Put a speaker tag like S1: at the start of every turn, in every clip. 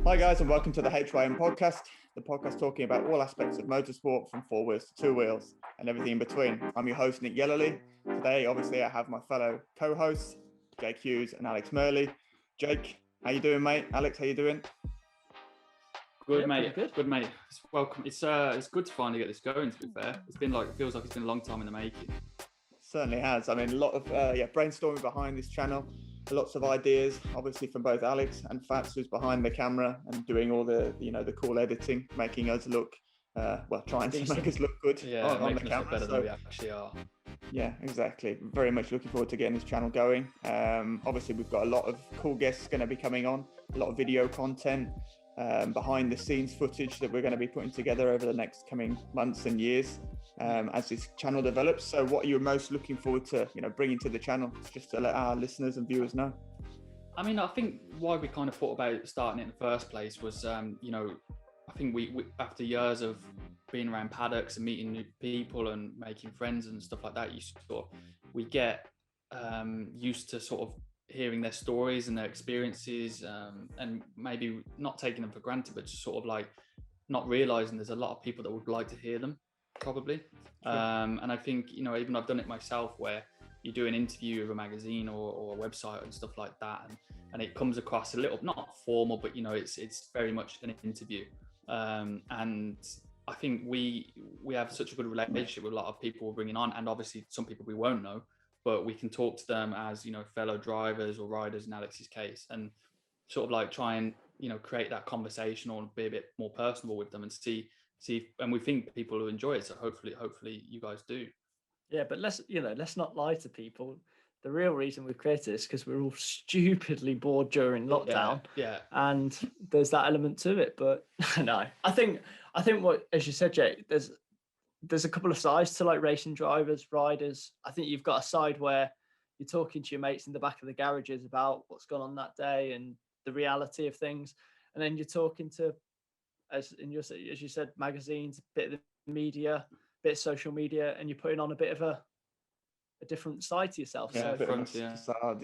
S1: Hi guys, and welcome to the H.Y.M podcast, the podcast talking about all aspects of motorsport from four wheels to two wheels and everything in between. I'm your host, Nick Yelloly. Today, obviously, I have my fellow co-hosts, Jake Hughes and Alex Murley. Jake, how you doing, mate? Alex, how you doing?
S2: Good, mate. Good, mate. Welcome. It's good to finally get this going. To be fair, it feels like it's been a long time in the making.
S1: Certainly has. I mean, a lot of brainstorming behind this channel. Lots of ideas, obviously, from both Alex and Fats, who's behind the camera and doing all the cool editing, making us look trying to make us look good on the camera.
S2: Look better than we actually are.
S1: Yeah, exactly. Very much looking forward to getting this channel going. Obviously, we've got a lot of cool guests going to be coming on, a lot of video content, behind the scenes footage that we're going to be putting together over the next coming months and years as this channel develops. So what are you most looking forward to, bringing to the channel, just to let our listeners and viewers know?
S2: I mean, I think why we kind of thought about starting it in the first place was, I think we after years of being around paddocks and meeting new people and making friends and stuff like that, we get used to sort of hearing their stories and their experiences, and maybe not taking them for granted, but just sort of like not realizing there's a lot of people that would like to hear them, probably.
S1: Sure.
S2: And I think, even I've done it myself, where you do an interview with a magazine or a website and stuff like that, and it comes across a little, not formal, but it's very much an interview. And I think we have such a good relationship with a lot of people we're bringing on, and obviously some people we won't know, but we can talk to them as, fellow drivers or riders in Alex's case, and sort of like try and, create that conversation or be a bit more personable with them and see, and we think people will enjoy it. So hopefully you guys do.
S3: Yeah, but let's not lie to people. The real reason we've created this because we're all stupidly bored during lockdown.
S2: Yeah.
S3: And there's that element to it. But no, I think what, as you said, Jake, there's a couple of sides to like racing drivers, riders. I think you've got a side where you're talking to your mates in the back of the garages about what's gone on that day and the reality of things. And then you're talking to, as you said, magazines, a bit of the media, bit of social media, and you're putting on a bit of a different side to yourself.
S1: Yeah,
S3: so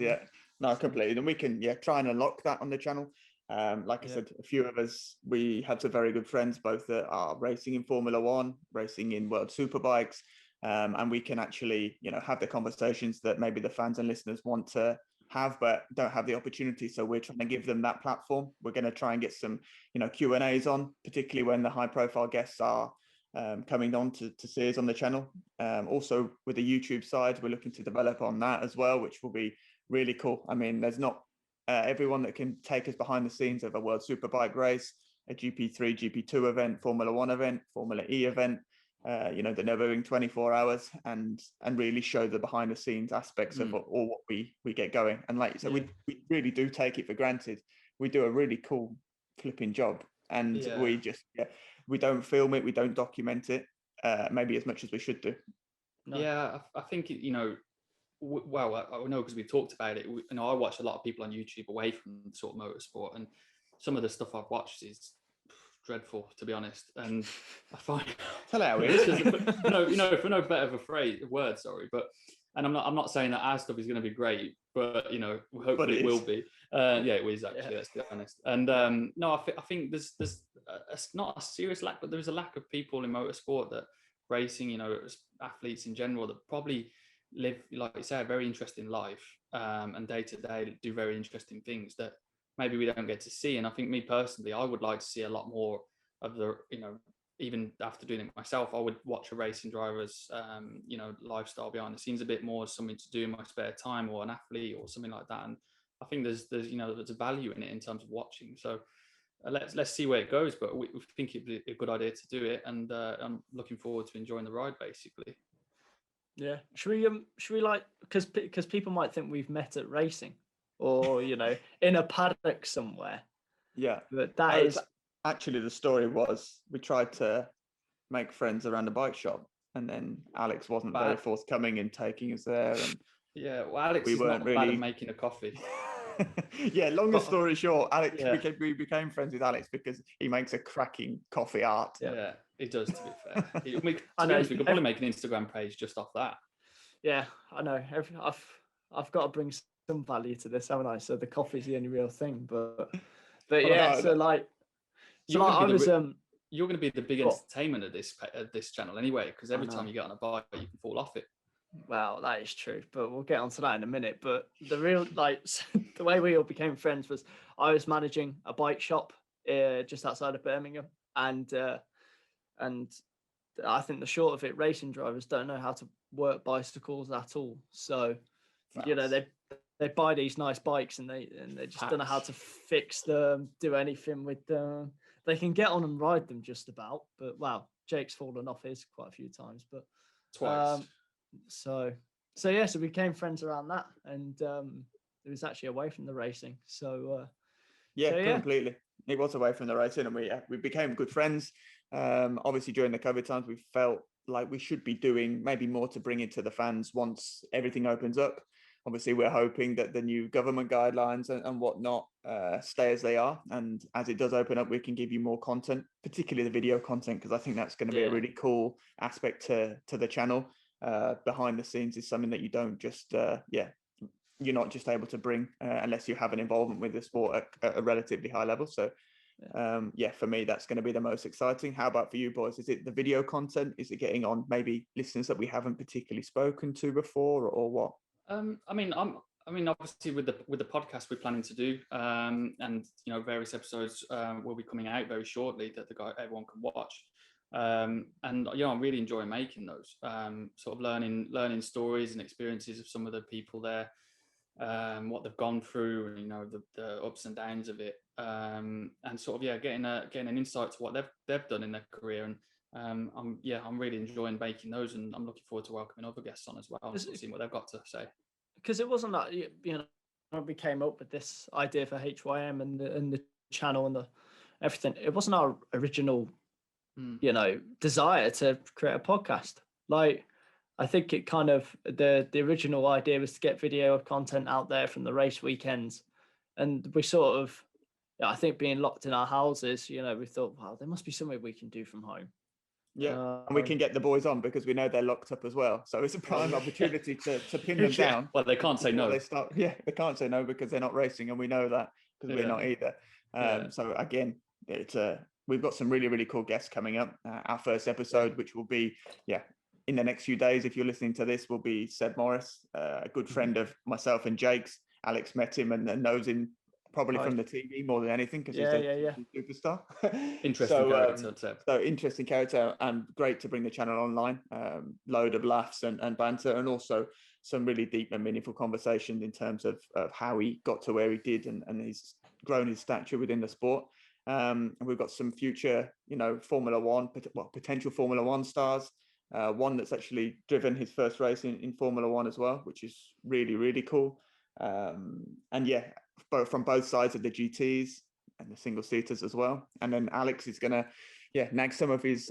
S1: No, completely. And we can try and unlock that on the channel. Like I said, a few of us, we have some very good friends, both that are racing in Formula One, racing in World Superbikes, and we can actually, have the conversations that maybe the fans and listeners want to have, but don't have the opportunity. So we're trying to give them that platform. We're going to try and get some, Q&As on, particularly when the high-profile guests are coming on to see us on the channel. Also, with the YouTube side, we're looking to develop on that as well, which will be really cool. I mean, there's not everyone that can take us behind the scenes of a World Superbike race, a GP3, GP2 event, Formula One event, Formula E event, the Nürburgring 24 hours, and really show the behind the scenes aspects of all what we get going. And like you said, we really do take it for granted. We do a really cool flipping job, and we just we don't film it, we don't document it, maybe as much as we should do.
S2: No. Yeah, I think well, I know because we talked about it. I watch a lot of people on YouTube away from sort of motorsport, and some of the stuff I've watched is dreadful, to be honest. And I find
S1: tell how it is.
S2: For no better of a word, sorry, but I'm not saying that our stuff is going to be great, but hopefully it will be. It is actually. Let's be honest. And no, I think there's not a serious lack, but there's a lack of people in motorsport that racing, athletes in general, that probably live, like you say, a very interesting life, and day to day do very interesting things that maybe we don't get to see. And I think, me personally, I would like to see a lot more of the, even after doing it myself, I would watch a racing driver's, lifestyle behind the scenes a bit more as something to do in my spare time, or an athlete or something like that. And I think there's a value in it in terms of watching. So let's see where it goes, but we think it'd be a good idea to do it, and I'm looking forward to enjoying the ride, basically.
S3: Yeah. Should we like, because people might think we've met at racing, or in a paddock somewhere.
S1: Yeah.
S3: But that is
S1: actually, the story was, we tried to make friends around a bike shop, and then Alex wasn't very forthcoming in taking us there. And
S2: Alex is not bad at making a coffee.
S1: Longer story short, Alex, we became friends with Alex because he makes a cracking coffee art.
S2: Yeah, he does, to be fair. We could probably make an Instagram page just off that.
S3: Yeah, I know. I've got to bring some value to this, haven't I? So the coffee's the only real thing. But But yeah, so like I was
S2: you're going to be the big entertainment of this channel anyway, because every time you get on a bike, you can fall off it.
S3: Well, that is true, but we'll get onto that in a minute. But the real the way we all became friends was I was managing a bike shop just outside of Birmingham, and I think the short of it, racing drivers don't know how to work bicycles at all. So you know they buy these nice bikes and they just don't know how to fix them, do anything with them. They can get on and ride them just about, but wow, Jake's fallen off his quite a few times, but
S2: twice.
S3: So we became friends around that, and it was actually away from the racing.
S1: Completely. It was away from the racing, and we became good friends. Obviously, during the COVID times, we felt like we should be doing maybe more to bring it to the fans once everything opens up. Obviously, we're hoping that the new government guidelines and whatnot stay as they are. And as it does open up, we can give you more content, particularly the video content, because I think that's going to be a really cool aspect to the channel. Behind the scenes is something that you don't just, you're not just able to bring unless you have an involvement with the sport at a relatively high level. So, for me, that's going to be the most exciting. How about for you boys? Is it the video content? Is it getting on maybe listeners that we haven't particularly spoken to before, or what?
S2: I mean, obviously with the podcast we're planning to do, and you know, various episodes will be coming out very shortly that everyone can watch. And you know, I'm really enjoying making those. Sort of learning stories and experiences of some of the people there, what they've gone through, and you know, the ups and downs of it, and sort of getting an insight to what they've done in their career. And I'm really enjoying making those, and I'm looking forward to welcoming other guests on as well, seeing what they've got to say.
S3: Because it wasn't that, you know, we came up with this idea for H.Y.M and the channel and the everything. It wasn't our original, you know, desire to create a podcast. Like, I think it kind of the original idea was to get video content out there from the race weekends, and we sort of, I think, being locked in our houses, you know, we thought, wow, there must be something we can do from home.
S1: Yeah, and we can get the boys on because we know they're locked up as well. So it's a prime opportunity to pin them down.
S2: Well, they can't say no.
S1: They can't say no because they're not racing, and we know that because we're not either. So again, we've got some really, really cool guests coming up. Our first episode, which will be in the next few days, if you're listening to this, will be Seb Morris, a good friend of myself and Jake's. Alex met him and knows him probably from the TV more than anything because he's a superstar.
S2: Interesting character, Seb.
S1: So interesting character, and great to bring the channel online. Load of laughs and banter, and also some really deep and meaningful conversations in terms of how he got to where he did and he's grown his stature within the sport. And we've got some future, you know, potential Formula One stars. One that's actually driven his first race in Formula One as well, which is really, really cool. From both sides of the GTs and the single seaters as well. And then Alex is gonna nag some of his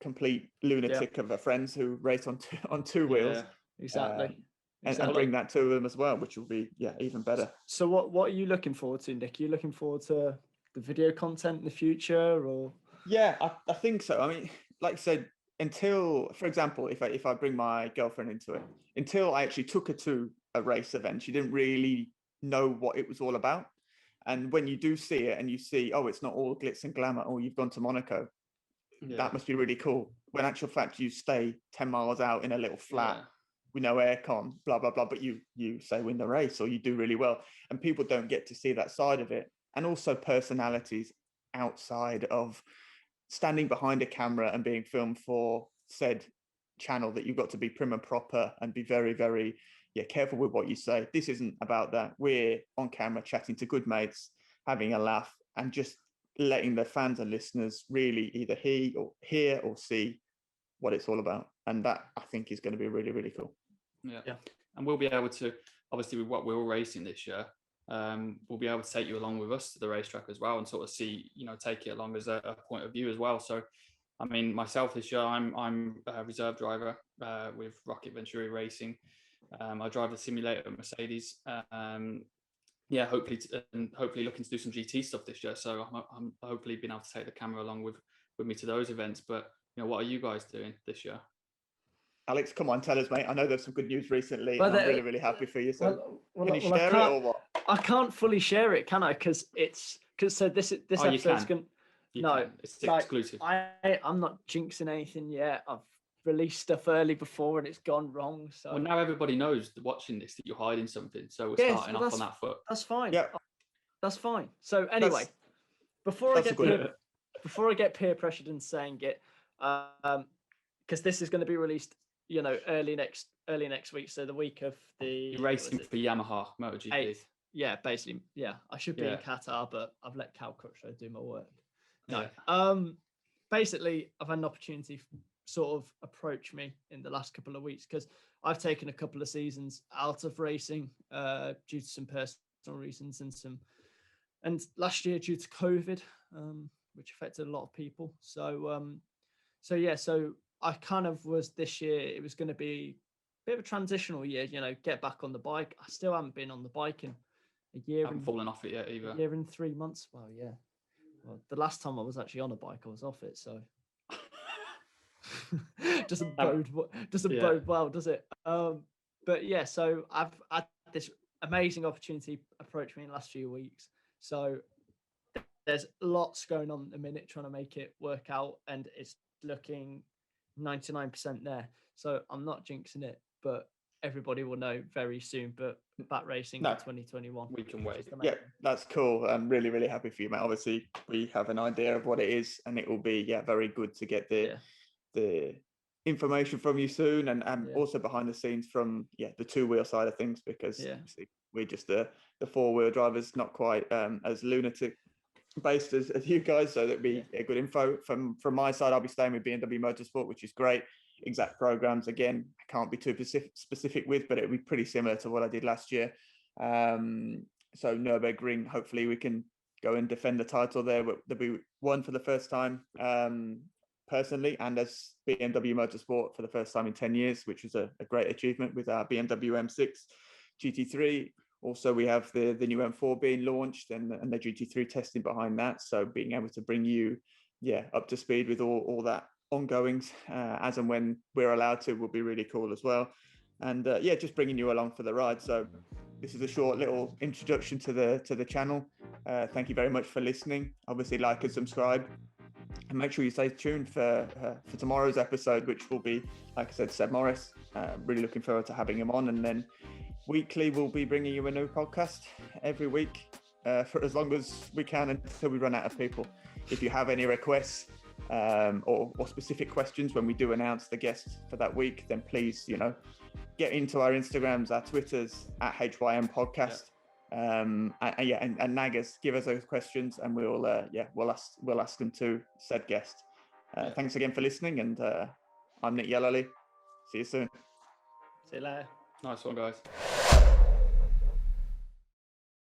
S1: complete lunatic of friends who race on two wheels.
S3: Exactly.
S1: And bring that to them as well, which will be even better.
S3: So what are you looking forward to, Nick? Are you looking forward to the video content in the future, or?
S1: Yeah, I think so. I mean, like I said, until, for example, if I bring my girlfriend into it, until I actually took her to a race event, she didn't really know what it was all about. And when you do see it and you see, oh, it's not all glitz and glamour, or you've gone to Monaco, that must be really cool. When actual fact you stay 10 miles out in a little flat with no aircon, blah, blah, blah, but you say win the race or you do really well. And people don't get to see that side of it. And also personalities outside of standing behind a camera and being filmed for said channel, that you've got to be prim and proper and be very, very careful with what you say. This isn't about that. We're on camera chatting to good mates, having a laugh, and just letting the fans and listeners really either hear or see what it's all about. And that, I think, is going to be really, really cool.
S2: Yeah. And we'll be able to, obviously with what we're all racing this year, we'll be able to take you along with us to the racetrack as well, and sort of see, you know, take it along as a point of view as well. So, I mean, myself this year, I'm a reserve driver with Rocket Venturi Racing. I drive the simulator at Mercedes. Hopefully looking to do some GT stuff this year. So I'm hopefully being able to take the camera along with me to those events. But, you know, what are you guys doing this year?
S1: Alex, come on, tell us, mate. I know there's some good news recently, and I'm really, really happy for you. So can you share it or what?
S3: I can't fully share it, can I? Because it's because so this episode's going. No,
S2: it's exclusive.
S3: I'm not jinxing anything yet. I've released stuff early before and it's gone wrong. So
S2: well, now everybody knows watching this that you're hiding something. So we're starting off on that foot.
S3: That's fine.
S1: Yeah,
S3: that's fine. So anyway, before I get peer pressured and saying it, because this is going to be released, early next week. So the week of the
S2: racing for Yamaha MotoGP.
S3: 8th. Yeah, basically. Yeah, I should be in Qatar, but I've let Cal Crutchlow do my work. No.
S2: Yeah.
S3: Basically, I've had an opportunity sort of approach me in the last couple of weeks because I've taken a couple of seasons out of racing due to some personal reasons and last year due to COVID, which affected a lot of people. So I kind of was this year. It was going to be a bit of a transitional year. Get back on the bike. I still haven't been on the bike in a year.
S2: I haven't fallen off it yet either.
S3: A year and 3 months. Well, yeah. Well, the last time I was actually on a bike, I was off it, so doesn't bode well, does it? But yeah, so I've had this amazing opportunity approach me in the last few weeks. So there's lots going on at the minute trying to make it work out, and it's looking 99% there. So I'm not jinxing it, but everybody will know very soon. But back racing in 2021.
S2: We can wait.
S1: Yeah, that's cool. I'm really, really happy for you, mate. Obviously, we have an idea of what it is, and it will be very good to get the information from you soon, and also behind the scenes from the two-wheel side of things, because we're just the four-wheel drivers, not quite as lunatic based as you guys. So that'd be a good info from my side. I'll be staying with B&W Motorsport, which is great. Exact programs again, I can't be too specific with, but it'll be pretty similar to what I did last year. So Nürburgring, hopefully we can go and defend the title there. There'll be one for the first time personally, and as BMW Motorsport for the first time in 10 years, which was a great achievement with our BMW M6 GT3. Also, we have the new M4 being launched and the GT3 testing behind that. So being able to bring you up to speed with all that ongoings as and when we're allowed to will be really cool as well. And just bringing you along for the ride. So this is a short little introduction to the channel. Thank you very much for listening. Obviously, like and subscribe, and make sure you stay tuned for tomorrow's episode, which will be, like I said, Seb Morris. Really looking forward to having him on. And then weekly we'll be bringing you a new podcast every week for as long as we can until we run out of people. If you have any requests or specific questions when we do announce the guests for that week, then please, get into our Instagrams, our Twitters at H.Y.M podcast, and nag us, give us those questions, and we'll ask them to said guest. Thanks again for listening, and I'm Nick Yelloly. See you soon.
S3: See you later.
S2: Nice one, guys.